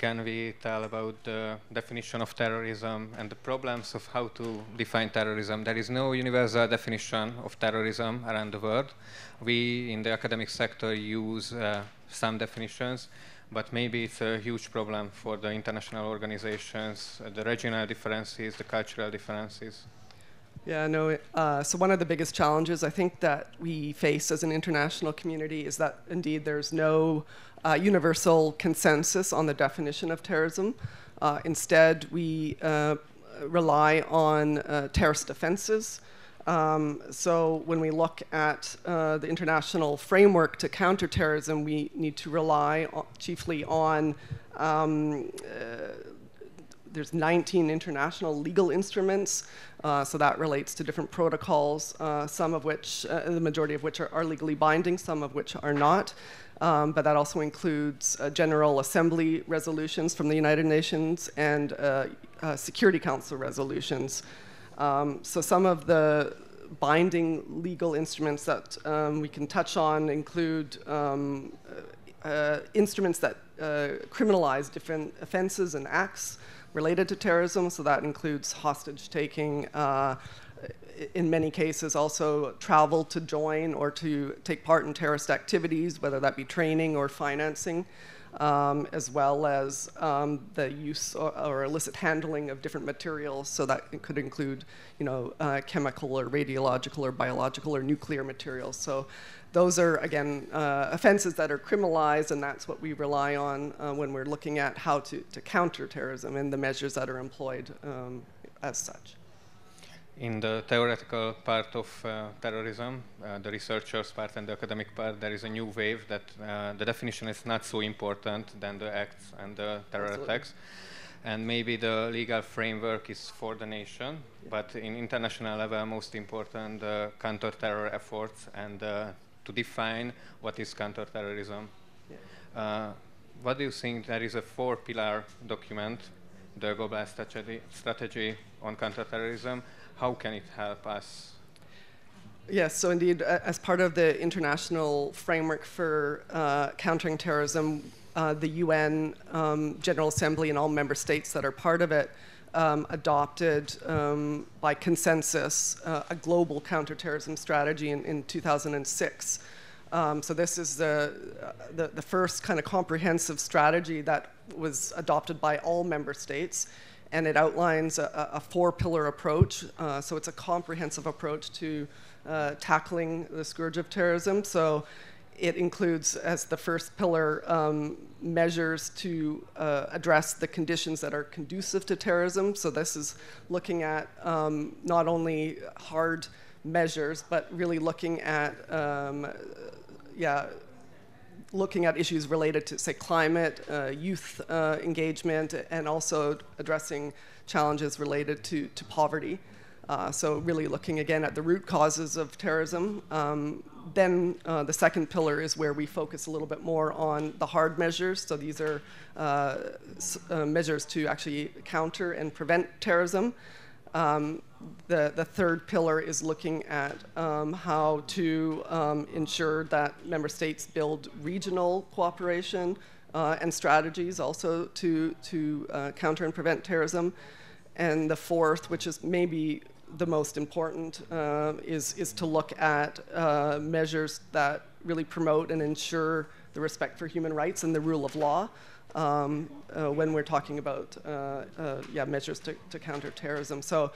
can we tell about the definition of terrorism and the problems of how to define terrorism? There is no universal definition of terrorism around the world. We in the academic sector use some definitions, but maybe it's a huge problem for the international organizations, the regional differences, the cultural differences. Yeah, no, so one of the biggest challenges I think that we face as an international community is that indeed there's no universal consensus on the definition of terrorism. Instead, we rely on terrorist offenses. So when we look at the international framework to counter terrorism, we need to rely chiefly on there's 19 international legal instruments, so that relates to different protocols, some of which, the majority of which are legally binding, some of which are not. But that also includes General Assembly resolutions from the United Nations and Security Council resolutions. So some of the binding legal instruments that we can touch on include instruments that criminalize different offenses and acts related to terrorism, so that includes hostage taking, in many cases also travel to join or to take part in terrorist activities, whether that be training or financing, as well as the use or illicit handling of different materials, so that it could include, you know, chemical or radiological or biological or nuclear materials. So those are, again, offenses that are criminalized, and that's what we rely on when we're looking at how to counter terrorism and the measures that are employed as such. In the theoretical part of terrorism, the researchers part and the academic part, there is a new wave that the definition is not so important than the acts and the terror attacks. And maybe the legal framework is for the nation, but in international level, most important counter-terror efforts and to define what is counterterrorism. Yeah. What do you think? There is a 4-pillar document, the global strategy on counterterrorism. How can it help us? Yes, so indeed, as part of the international framework for countering terrorism, the UN General Assembly and all member states that are part of it adopted by consensus a global counterterrorism strategy in 2006. So this is the first kind of comprehensive strategy that was adopted by all member states, and it outlines a 4-pillar approach. So it's a comprehensive approach to tackling the scourge of terrorism. So it includes, as the first pillar, measures to address the conditions that are conducive to terrorism. So this is looking at not only hard measures, but really looking at looking at issues related to, say, climate, youth engagement, and also addressing challenges related to poverty. So really looking again at the root causes of terrorism. Then the second pillar is where we focus a little bit more on the hard measures. So these are measures to actually counter and prevent terrorism. The third pillar is looking at how to ensure that member states build regional cooperation and strategies also to counter and prevent terrorism. And the fourth, which is maybe the most important, is to look at measures that really promote and ensure the respect for human rights and the rule of law when we're talking about measures to counter terrorism. So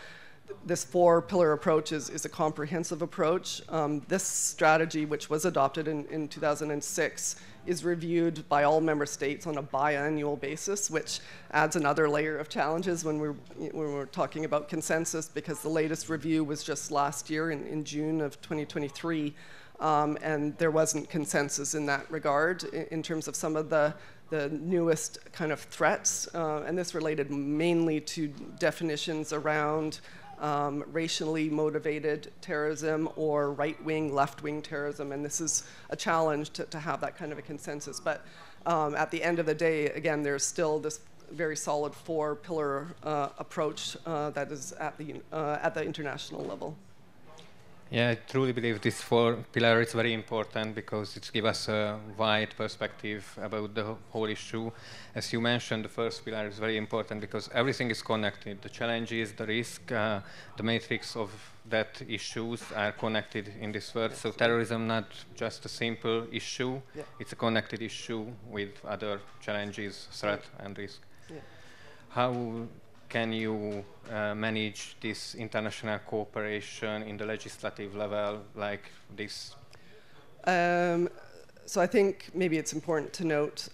this 4-pillar approach is a comprehensive approach. This strategy, which was adopted in 2006, is reviewed by all member states on a biannual basis, which adds another layer of challenges when we're talking about consensus, because the latest review was just last year in June of 2023, and there wasn't consensus in that regard in terms of some of the newest kind of threats, and this related mainly to definitions around racially motivated terrorism or right-wing, left-wing terrorism, and this is a challenge to have that kind of a consensus. But at the end of the day, again, there's still this very solid 4-pillar approach that is at the international level. Yeah, I truly believe this four pillar is very important because it gives us a wide perspective about the whole issue. As you mentioned, the first pillar is very important because everything is connected. The challenges, the risk, the matrix of that issues are connected in this world. So terrorism not just a simple issue, it's a connected issue with other challenges, threat and risk. Yeah. How can you manage this international cooperation in the legislative level like this? So I think maybe it's important to note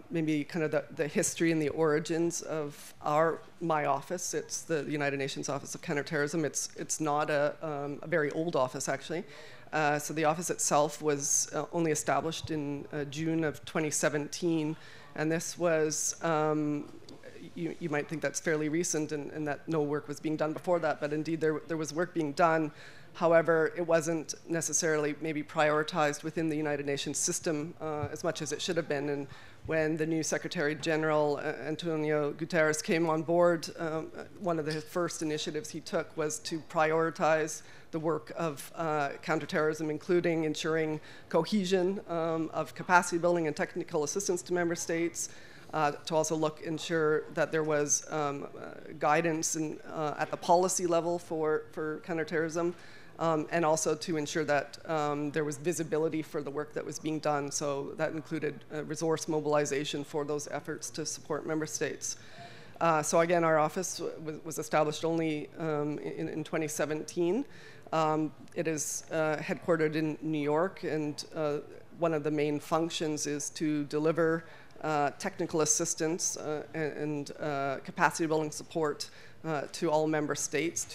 maybe kind of the history and the origins of my office. It's the United Nations Office of Counterterrorism. It's not a very old office, actually. So the office itself was only established in June of 2017, and this was you might think that's fairly recent and that no work was being done before that, but indeed there was work being done. However, it wasn't necessarily maybe prioritized within the United Nations system as much as it should have been. And when the new Secretary General, Antonio Guterres, came on board, one of the first initiatives he took was to prioritize the work of counterterrorism, including ensuring cohesion of capacity building and technical assistance to member states, to also ensure that there was guidance at the policy level for counterterrorism, and also to ensure that there was visibility for the work that was being done. So that included resource mobilization for those efforts to support member states. So again, our office was established only in 2017. It is headquartered in New York, and one of the main functions is to deliver technical assistance and capacity building support to all member states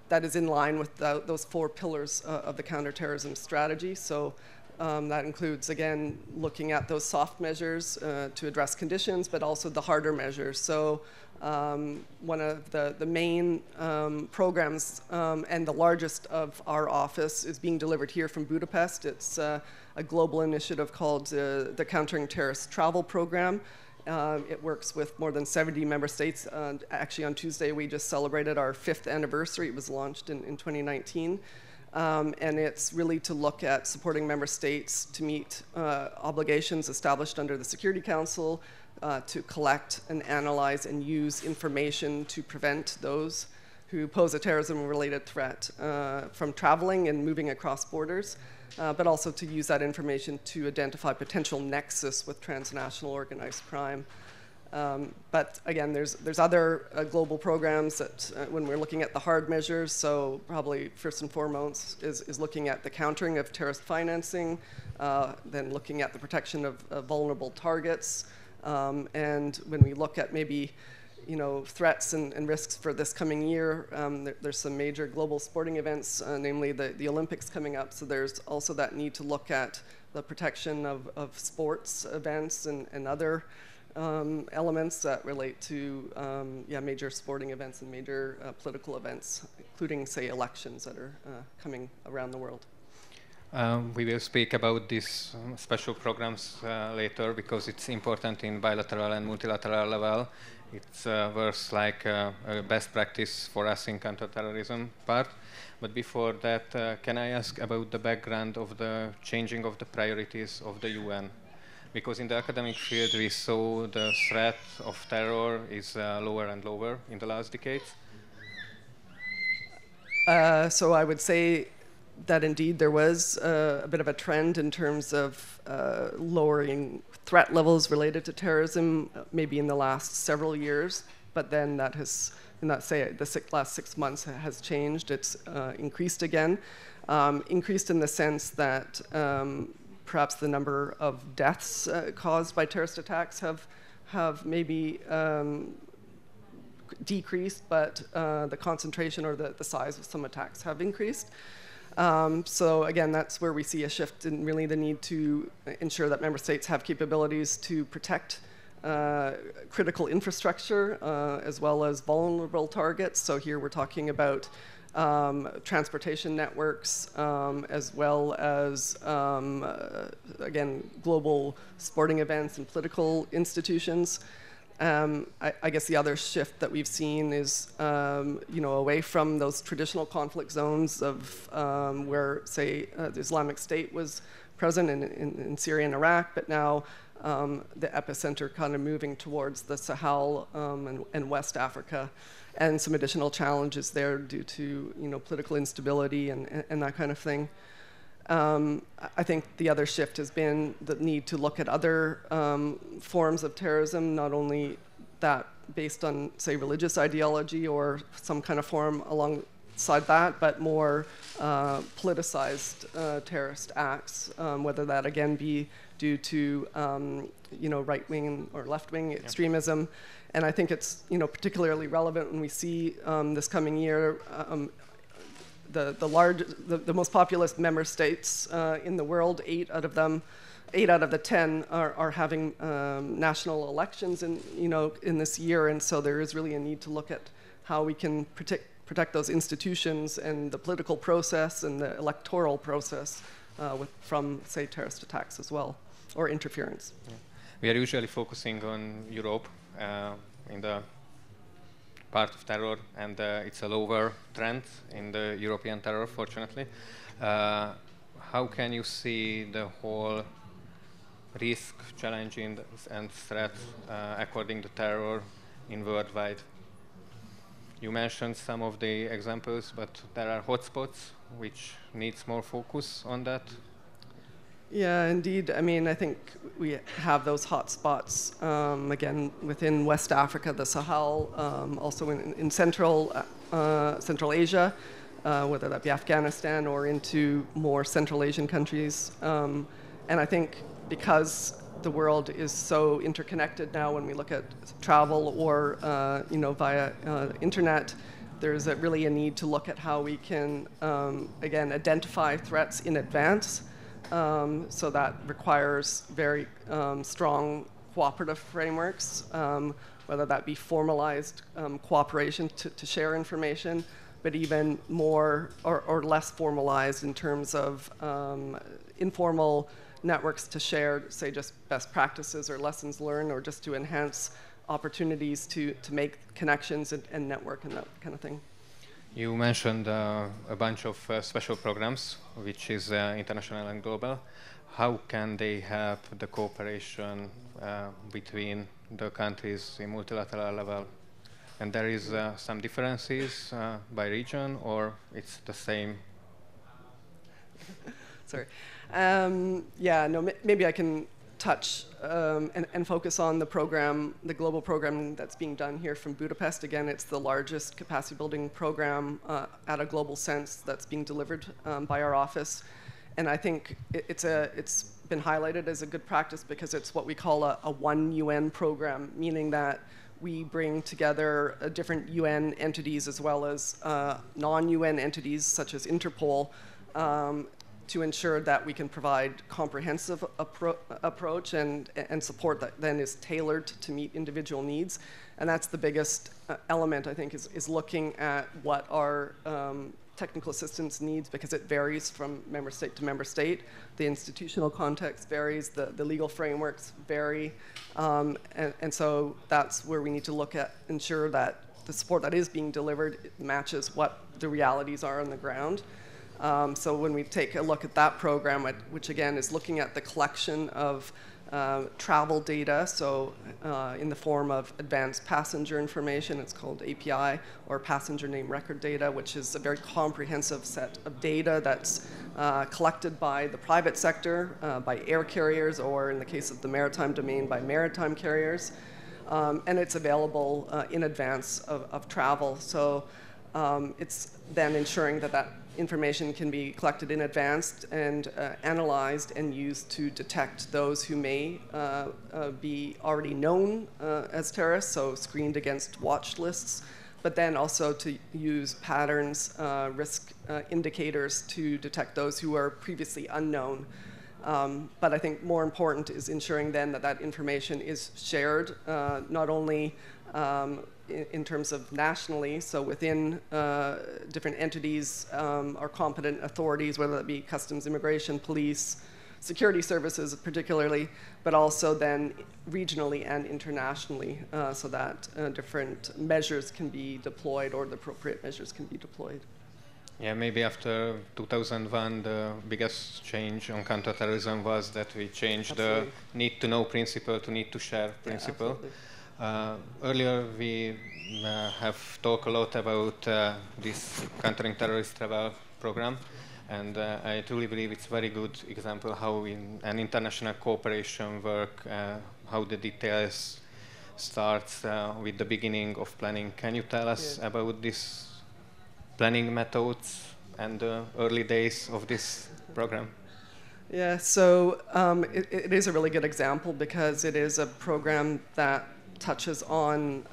that is in line with those four pillars of the counterterrorism strategy. So that includes, again, looking at those soft measures to address conditions, but also the harder measures. So one of the main programs and the largest of our office is being delivered here from Budapest. It's a global initiative called the Countering Terrorist Travel Program. It works with more than 70 member states. Actually, on Tuesday, we just celebrated our 5th anniversary. It was launched in 2019. And it's really to look at supporting member states to meet obligations established under the Security Council, to collect and analyze and use information to prevent those who pose a terrorism-related threat from traveling and moving across borders, but also to use that information to identify potential nexus with transnational organized crime. But again, there's other global programs that when we're looking at the hard measures, so probably first and foremost is looking at the countering of terrorist financing, then looking at the protection of vulnerable targets, and when we look at maybe threats and risks for this coming year, there's some major global sporting events, namely the Olympics coming up, so there's also that need to look at the protection of sports events and other elements that relate to major sporting events and major political events, including, say, elections that are coming around the world. We will speak about these special programs later because it's important in bilateral and multilateral level. It's worth like a best practice for us in counterterrorism part. But before that, can I ask about the background of the changing of the priorities of the UN? Because in the academic field, we saw the threat of terror is lower and lower in the last decades. So I would say that indeed there was a bit of a trend in terms of lowering threat levels related to terrorism, maybe in the last several years, but then that has, the last 6 months has changed. It's increased again. Increased in the sense that perhaps the number of deaths caused by terrorist attacks have maybe decreased, but the concentration or the size of some attacks have increased. So again, that's where we see a shift in really the need to ensure that member states have capabilities to protect critical infrastructure as well as vulnerable targets. So here we're talking about transportation networks as well as, again, global sporting events and political institutions. I guess the other shift that we've seen is, away from those traditional conflict zones of where, say, the Islamic State was present in Syria and Iraq, but now the epicenter kind of moving towards the Sahel and West Africa, and some additional challenges there due to political instability and that kind of thing. I think the other shift has been the need to look at other forms of terrorism, not only that based on, say, religious ideology or some kind of form alongside that, but more politicized terrorist acts, whether that again be due to right-wing or left-wing extremism. And I think it's particularly relevant when we see this coming year. The most populous member states in the world, 8 out of the 10 are having national elections in this year, and so there is really a need to look at how we can protect those institutions and the political process and the electoral process from, say, terrorist attacks as well, or interference. Yeah. We are usually focusing on Europe in the part of terror, and it's a lower trend in the European terror, fortunately. How can you see the whole risk, challenge, and threat according to terror in worldwide? You mentioned some of the examples, but there are hotspots which needs more focus on that. Yeah, indeed. I mean, I think we have those hot spots, again, within West Africa, the Sahel, also in Central Asia, whether that be Afghanistan or into more Central Asian countries. And I think because the world is so interconnected now when we look at travel or, via internet, there's really a need to look at how we can, again, identify threats in advance. So that requires very strong cooperative frameworks, whether that be formalized cooperation to share information, but even more or less formalized in terms of informal networks to share, say, just best practices or lessons learned, or just to enhance opportunities to make connections and network and that kind of thing. You mentioned a bunch of special programs, which is international and global. How can they help the cooperation between the countries in multilateral level? And there is some differences by region, or it's the same? Sorry. Maybe I can touch and focus on the program, the global program that's being done here from Budapest. Again, it's the largest capacity building program at a global sense that's being delivered by our office. And I think it's been highlighted as a good practice because it's what we call a one UN program, meaning that we bring together different UN entities as well as non-UN entities such as Interpol to ensure that we can provide comprehensive approach and support that then is tailored to meet individual needs. And that's the biggest element, I think, is looking at what our technical assistance needs, because it varies from member state to member state. The institutional context varies, the legal frameworks vary, and so that's where we need to look at, ensure that the support that is being delivered matches what the realities are on the ground. So when we take a look at that program, which again is looking at the collection of travel data, so in the form of advanced passenger information, it's called API, or passenger name record data, which is a very comprehensive set of data that's collected by the private sector, by air carriers, or in the case of the maritime domain, by maritime carriers. And it's available in advance of travel. So it's then ensuring that information can be collected in advance and analyzed and used to detect those who may be already known as terrorists, so screened against watch lists, but then also to use patterns, risk indicators to detect those who are previously unknown. But I think more important is ensuring then that information is shared, not only in terms of nationally, so within different entities or competent authorities, whether that be customs, immigration, police, security services particularly, but also then regionally and internationally, so that different measures can be deployed, or the appropriate measures can be deployed. Yeah, maybe after 2001, the biggest change on counterterrorism was that we changed Absolutely. the need to know principle to need to share principle. Yeah, Earlier, we have talked a lot about this countering terrorist travel program, and I truly believe it's a very good example how an international cooperation work, how the details starts with the beginning of planning. Can you tell us about this planning methods and the early days of this program? Yeah, so it is a really good example because it is a program that touches on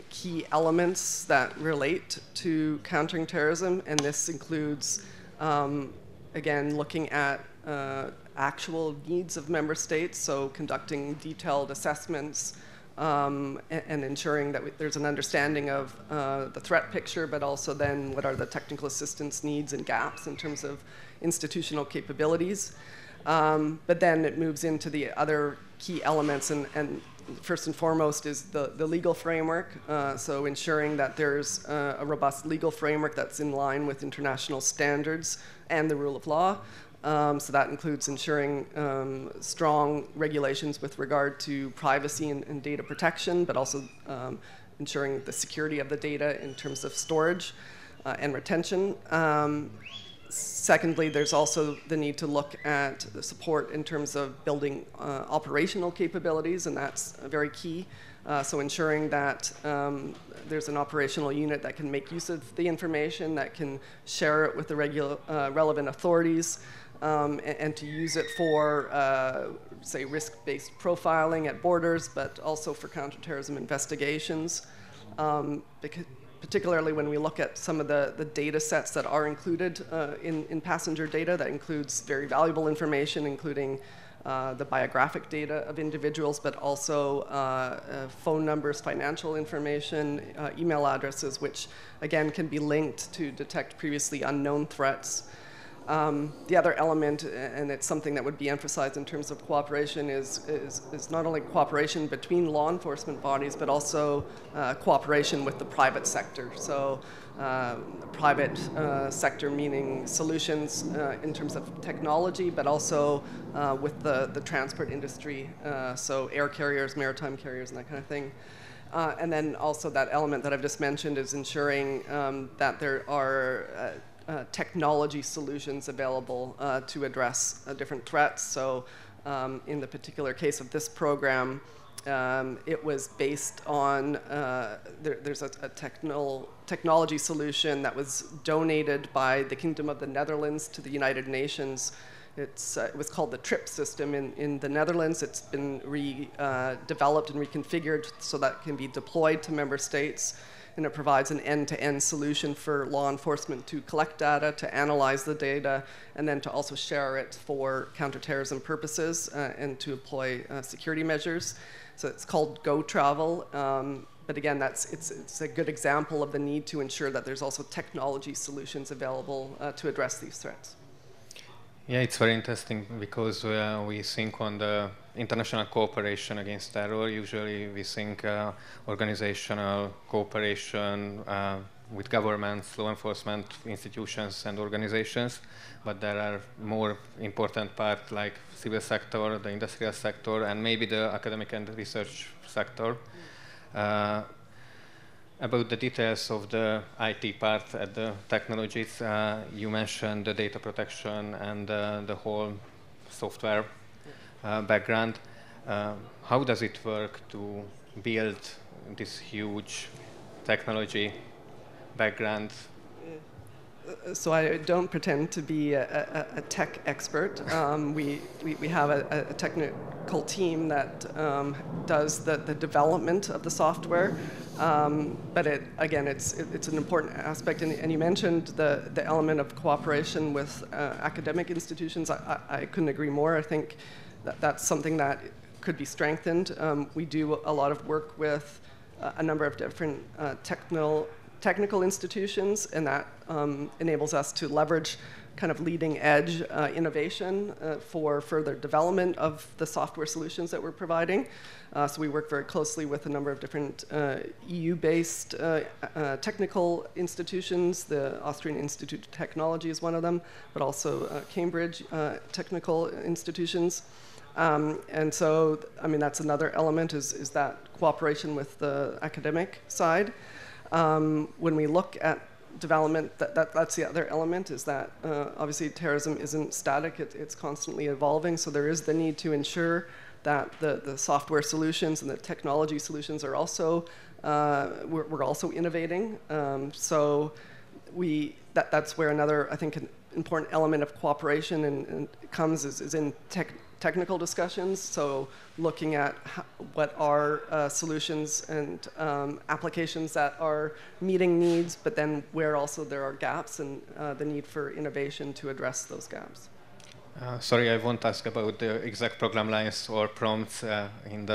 key elements that relate to countering terrorism, and this includes, again, looking at actual needs of member states, so conducting detailed assessments and ensuring that there's an understanding of the threat picture, but also then what are the technical assistance needs and gaps in terms of institutional capabilities. But then it moves into the other key elements, and first and foremost is the legal framework, so ensuring that there's a robust legal framework that's in line with international standards and the rule of law. So that includes ensuring strong regulations with regard to privacy and data protection, but also ensuring the security of the data in terms of storage and retention. Secondly, there's also the need to look at the support in terms of building operational capabilities, and that's very key. So ensuring that there's an operational unit that can make use of the information, that can share it with the relevant authorities, and to use it for, say, risk-based profiling at borders, but also for counterterrorism investigations. Particularly when we look at some of the data sets that are included in passenger data, that includes very valuable information, including the biographic data of individuals, but also phone numbers, financial information, email addresses, which again can be linked to detect previously unknown threats. The other element, and it's something that would be emphasized in terms of cooperation, is not only cooperation between law enforcement bodies, but also cooperation with the private sector. So private sector meaning solutions in terms of technology, but also with the transport industry, so air carriers, maritime carriers, and that kind of thing. And then also that element that I've just mentioned is ensuring that there are technology solutions available to address different threats. So in the particular case of this program, it was based on, there's a technology solution that was donated by the Kingdom of the Netherlands to the United Nations. It was called the TRIP system in the Netherlands. It's been developed and reconfigured so that it can be deployed to member states. And it provides an end-to-end solution for law enforcement to collect data, to analyze the data, and then to also share it for counterterrorism purposes and to employ security measures. So it's called Go Travel. But again, it's a good example of the need to ensure that there's also technology solutions available to address these threats. Yeah, it's very interesting because we think on the international cooperation against terror. Usually we think organizational cooperation with governments, law enforcement institutions and organizations, but there are more important parts like civil sector, the industrial sector, and maybe the academic and research sector. About the details of the IT part at the technologies, you mentioned the data protection and the whole software background. How does it work to build this huge technology background? So I don't pretend to be a tech expert. We have a technical team that does the development of the software. But it's an important aspect. And you mentioned the element of cooperation with academic institutions. I couldn't agree more. I think that's something that could be strengthened. We do a lot of work with a number of different technical institutions, and that enables us to leverage kind of leading edge innovation for further development of the software solutions that we're providing. So we work very closely with a number of different EU-based technical institutions. The Austrian Institute of Technology is one of them, but also Cambridge technical institutions. And so, I mean, that's another element is that cooperation with the academic side. When we look at development, that's the other element, is that obviously terrorism isn't static, it's constantly evolving, so there is the need to ensure that the software solutions and the technology solutions are also, we're also innovating. So that's where another, I think, an important element of cooperation and comes is in technical discussions, so looking at what are solutions and applications that are meeting needs, but then where also there are gaps and the need for innovation to address those gaps. Sorry, I won't ask about the exact program lines or prompts in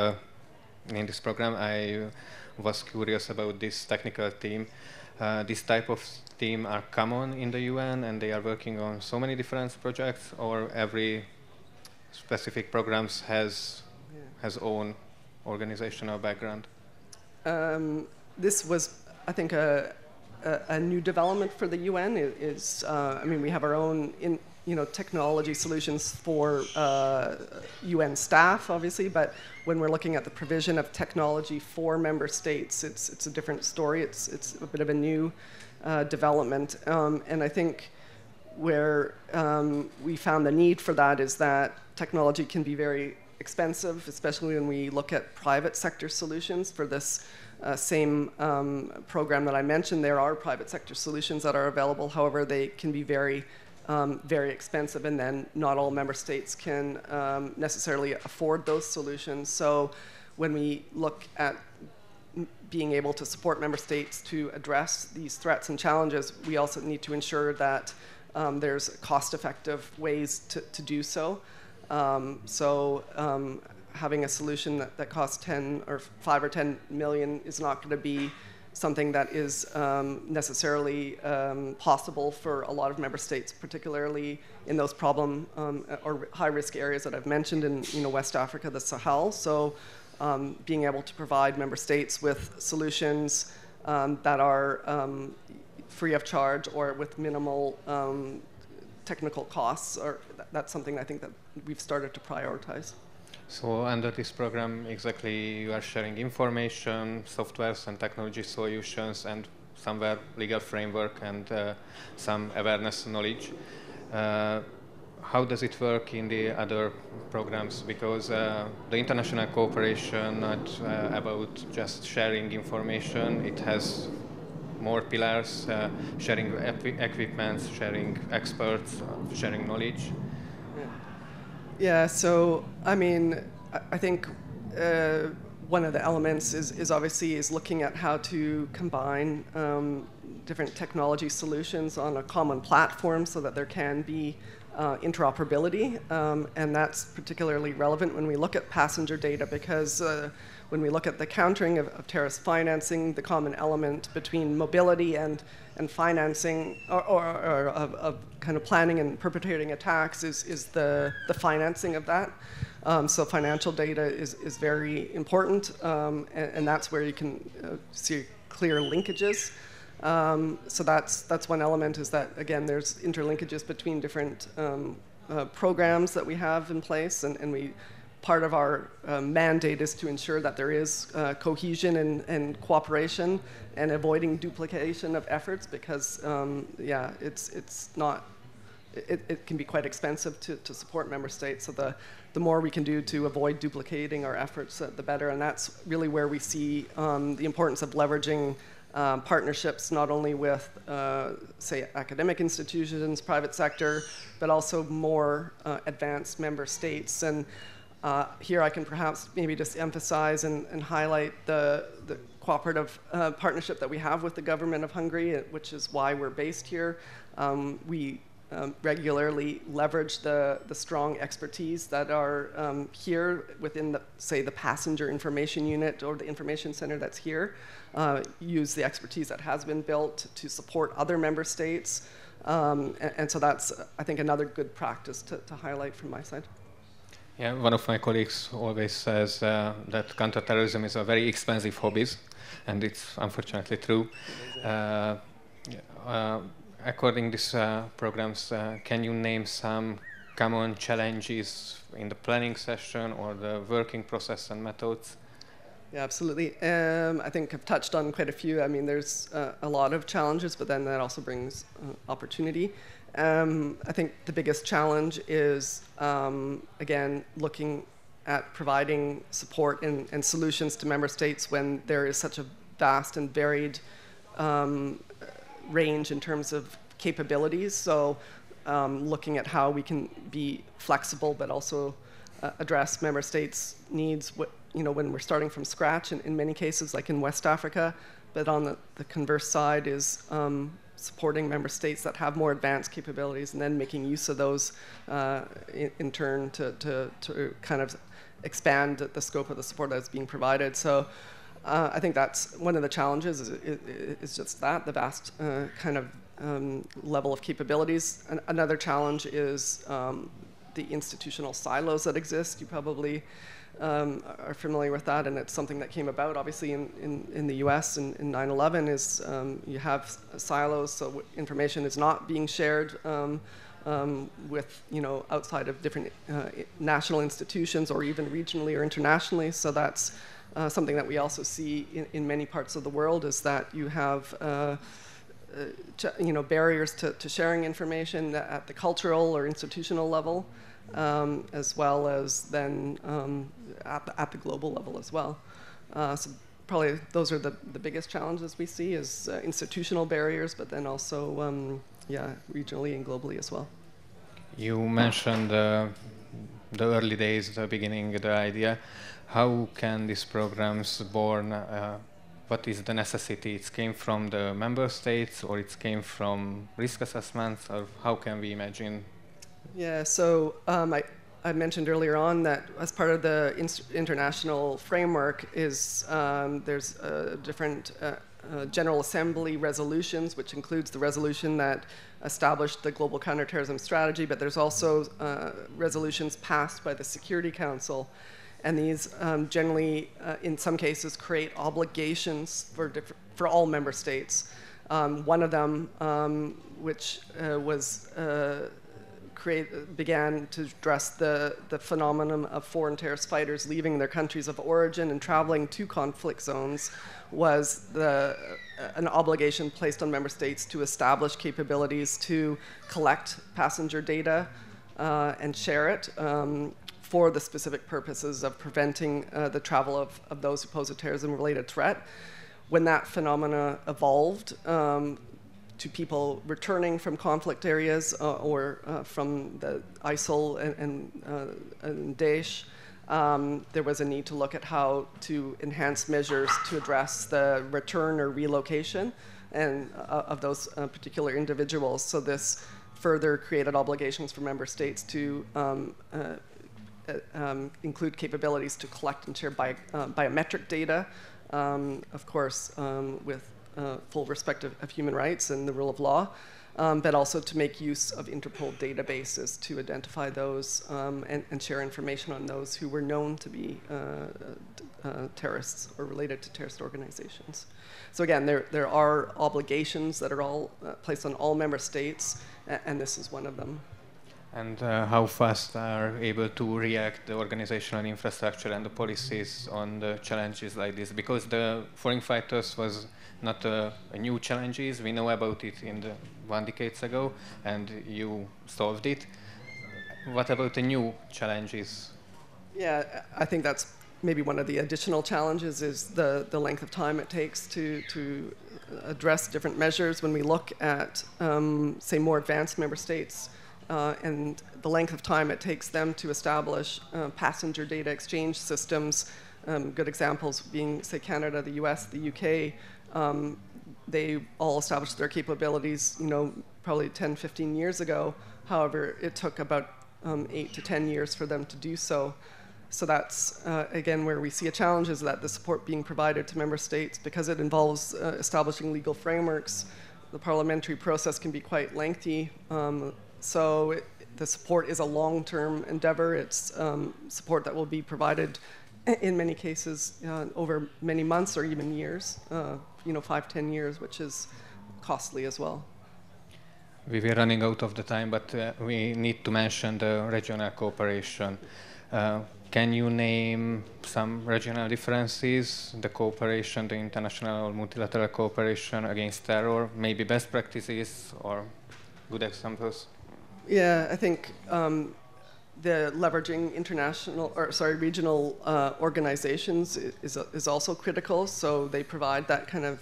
this program. I was curious about this technical team. This type of team are common in the UN, and they are working on so many different projects, or every specific programs has own organizational background? This was, I think, a new development for the UN. I mean, we have our own technology solutions for UN staff, obviously, but when we're looking at the provision of technology for member states, it's a different story. It's a bit of a new development, and I think where we found the need for that is that technology can be very expensive, especially when we look at private sector solutions. For this same program that I mentioned, there are private sector solutions that are available. However, they can be very, very expensive, and then not all member states can necessarily afford those solutions. So when we look at being able to support member states to address these threats and challenges, we also need to ensure that there's cost-effective ways to do so. Having a solution that costs 5 or 10 million is not going to be something that is necessarily possible for a lot of member states, particularly in those problem or high-risk areas that I've mentioned in West Africa, the Sahel. So being able to provide member states with solutions that are free of charge or with minimal technical costs, that's something I think that we've started to prioritize. So under this program, exactly, you are sharing information, softwares and technology solutions, and somewhere legal framework and some awareness knowledge. How does it work in the other programs? Because the international cooperation, not about just sharing information, it has more pillars, sharing equipment, sharing experts, sharing knowledge. Yeah, so I mean, I think one of the elements is obviously looking at how to combine different technology solutions on a common platform so that there can be interoperability, and that's particularly relevant when we look at passenger data, because when we look at the countering of terrorist financing, the common element between mobility and financing or of kind of planning and perpetrating attacks is the financing of that. So financial data is very important, and that's where you can see clear linkages. So that's one element, is that, again, there's interlinkages between different programs that we have in place, and part of our mandate is to ensure that there is cohesion and cooperation and avoiding duplication of efforts, because yeah, it can be quite expensive to support member states. So the more we can do to avoid duplicating our efforts, the better. And that's really where we see the importance of leveraging partnerships, not only with, say, academic institutions, private sector, but also more advanced member states. And here I can perhaps maybe just emphasize and highlight the cooperative partnership that we have with the government of Hungary, which is why we're based here. We regularly leverage the strong expertise that are here within the passenger information unit or the information center that's here. Use the expertise that has been built to support other member states And so that's, I think, another good practice to highlight from my side. Yeah, one of my colleagues always says that counterterrorism is a very expensive hobby, and it's unfortunately true. According to these programs, can you name some common challenges in the planning session or the working process and methods? Yeah, absolutely. I think I've touched on quite a few. I mean, there's a lot of challenges, but then that also brings opportunity. I think the biggest challenge is, again, looking at providing support and solutions to member states when there is such a vast and varied range in terms of capabilities. So looking at how we can be flexible, but also address member states' needs when we're starting from scratch in many cases, like in West Africa. But on the converse side is supporting member states that have more advanced capabilities and then making use of those in turn to kind of expand the scope of the support that's being provided. So I think that's one of the challenges is just that, the vast kind of level of capabilities. Another challenge is the institutional silos that exist. You probably are familiar with that, and it's something that came about obviously in the US in 9/11 is you have silos, so information is not being shared with outside of different national institutions or even regionally or internationally. So that's something that we also see in many parts of the world, is that you have barriers to sharing information at the cultural or institutional level, as well as then at the global level as well. So probably those are the biggest challenges we see, is institutional barriers, but then also regionally and globally as well. You mentioned the early days, the beginning, the idea. How can these programs born? What is the necessity? It came from the member states, or it came from risk assessments, or how can we imagine? Yeah, so I mentioned earlier on that as part of the international framework is there's different General Assembly resolutions, which includes the resolution that established the global counterterrorism strategy, but there's also resolutions passed by the Security Council. And these generally, in some cases, create obligations for all member states. One of them, which was began to address the phenomenon of foreign terrorist fighters leaving their countries of origin and traveling to conflict zones, was an obligation placed on member states to establish capabilities to collect passenger data and share it for the specific purposes of preventing the travel of those who pose a terrorism-related threat. When that phenomena evolved to people returning from conflict areas or from the ISIL and Daesh, there was a need to look at how to enhance measures to address the return or relocation of those particular individuals. So this further created obligations for member states to include capabilities to collect and share biometric data, of course, with full respect of human rights and the rule of law, but also to make use of Interpol databases to identify those and share information on those who were known to be terrorists or related to terrorist organizations. So again, there are obligations that are all placed on all member states, and this is one of them. And how fast are able to react the organizational infrastructure and the policies on the challenges like this? Because the foreign fighters was not a new challenges. We know about it in 1 decade ago, and you solved it. What about the new challenges? Yeah, I think that's maybe one of the additional challenges is the length of time it takes to address different measures. When we look at, say, more advanced member states, and the length of time it takes them to establish passenger data exchange systems. Good examples being, say, Canada, the US, the UK. They all established their capabilities, probably 10, 15 years ago. However, it took about 8 to 10 years for them to do so. So that's, again, where we see a challenge, is that the support being provided to member states, because it involves establishing legal frameworks, the parliamentary process can be quite lengthy. So the support is a long-term endeavor. It's support that will be provided in many cases over many months or even years, 5-10 years, which is costly as well. We were running out of the time, but we need to mention the regional cooperation. Can you name some regional differences, the cooperation, the international or multilateral cooperation against terror, maybe best practices or good examples? Yeah, I think the leveraging regional organizations is also critical. So they provide that kind of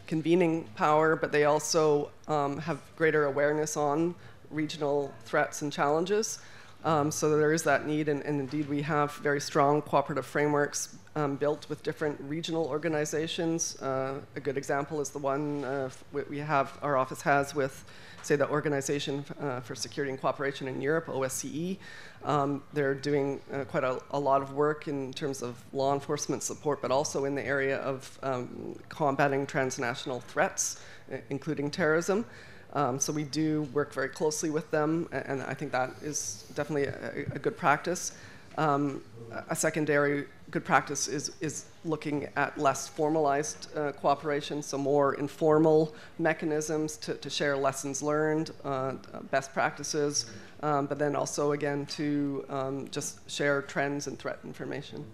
convening power, but they also have greater awareness on regional threats and challenges. So there is that need, and indeed we have very strong cooperative frameworks built with different regional organizations. A good example is the one our office has with, say, the Organization for Security and Cooperation in Europe, OSCE. They're doing quite a lot of work in terms of law enforcement support, but also in the area of combating transnational threats, including terrorism. So we do work very closely with them, and I think that is definitely a good practice. A secondary good practice is looking at less formalized cooperation, so more informal mechanisms to share lessons learned, best practices, but then also, again, to just share trends and threat information.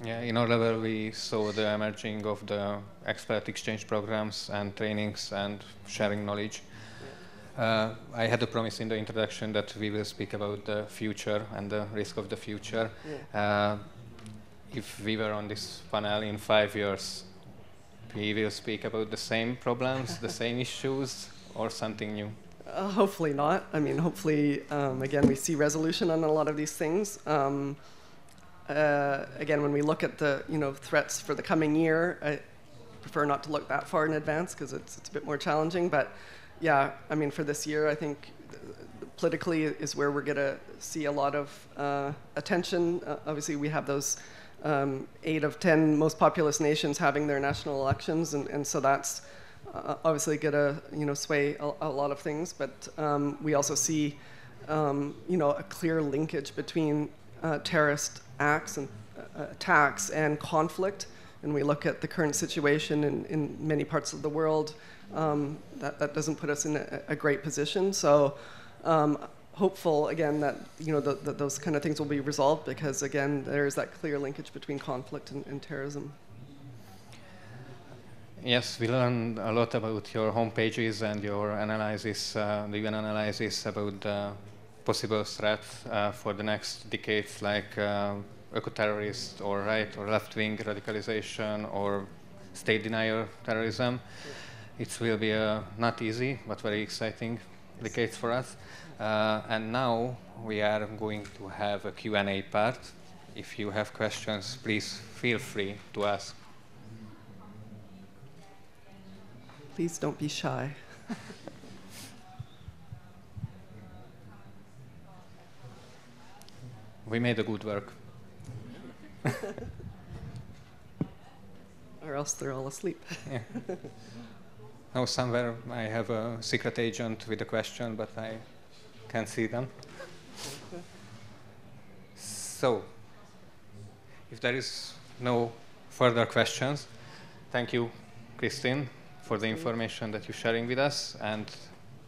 Yeah, in our level we saw the emerging of the expert exchange programs and trainings and sharing knowledge. I had a promise in the introduction that we will speak about the future and the risk of the future. Yeah. If we were on this panel in 5 years, we will speak about the same problems, the same issues, or something new? Hopefully not. I mean, hopefully, again, we see resolution on a lot of these things. Again, when we look at the threats for the coming year, I prefer not to look that far in advance because it's a bit more challenging. But yeah, I mean, for this year, I think politically is where we're going to see a lot of attention. Obviously, we have those 8 of 10 most populous nations having their national elections, and so that's obviously going to sway a lot of things. But we also see a clear linkage between terrorist acts and attacks and conflict. And we look at the current situation in many parts of the world. That doesn't put us in a great position. So hopeful, again, that those kind of things will be resolved because, again, there is that clear linkage between conflict and terrorism. Yes, we learned a lot about your homepages and your analysis, the UN analysis about the possible threats for the next decades, like eco-terrorist or right or left-wing radicalization or state denial terrorism. It will be not easy, but very exciting decades for us. And now we are going to have a Q&A part. If you have questions, please feel free to ask. Please don't be shy. We made a good work. Or else they're all asleep. Yeah. No, somewhere I have a secret agent with a question, but I can't see them. So, if there is no further questions, thank you, Christine, for the information that you're sharing with us, and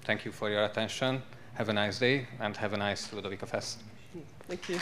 thank you for your attention. Have a nice day, and have a nice Ludovica Fest. Thank you.